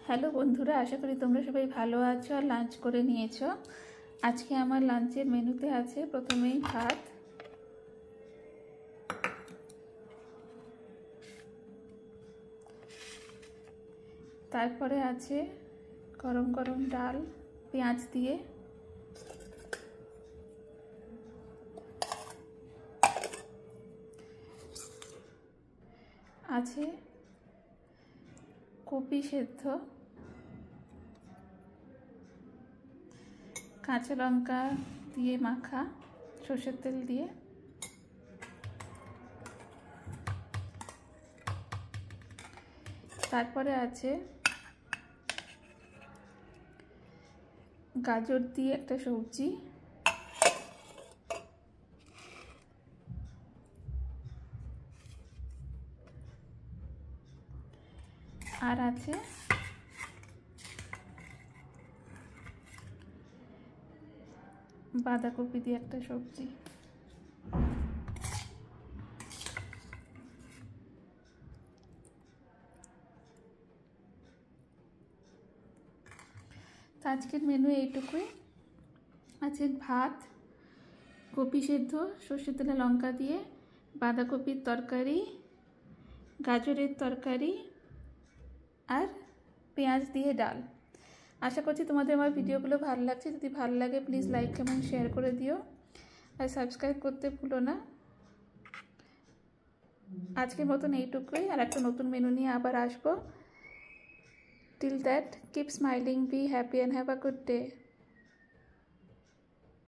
Hello বন্ধুরা, আশা করি তোমরা সবাই ভালো আছো আর লাঞ্চ করে নিয়েছো। আজকে আমার লাঞ্চের মেনুতে আছে প্রথমেই ভাত, তারপরে আছে গরম গরম ডাল পেঁয়াজ দিয়ে, আছে কপি সেদ্ধ, কাঁচা লঙ্কা দিয়ে মাখা সর্ষের তেল দিয়ে, তারপরে আছে গাজর দিয়ে একটা সবজি, আর আছে বাঁধাকপি দিয়ে একটা সবজি। আজকের মেনু এইটুকুই। আছে ভাত, কপি সেদ্ধ সর্ষের তেলে লঙ্কা দিয়ে, বাঁধাকপির তরকারি, গাজরের তরকারি আর পেঁয়াজ দিয়ে ডাল। আশা করছি তোমাদের আমার ভিডিওগুলো ভালো লাগছে। যদি ভালো লাগে প্লিজ লাইক কমেন্ট শেয়ার করে দিও আর সাবস্ক্রাইব করতে ভুলো না। আজকের মতন এইটুকুই, আর একটা নতুন মেনু নিয়ে আবার আসবো। Till that, keep smiling, be happy and have a good day.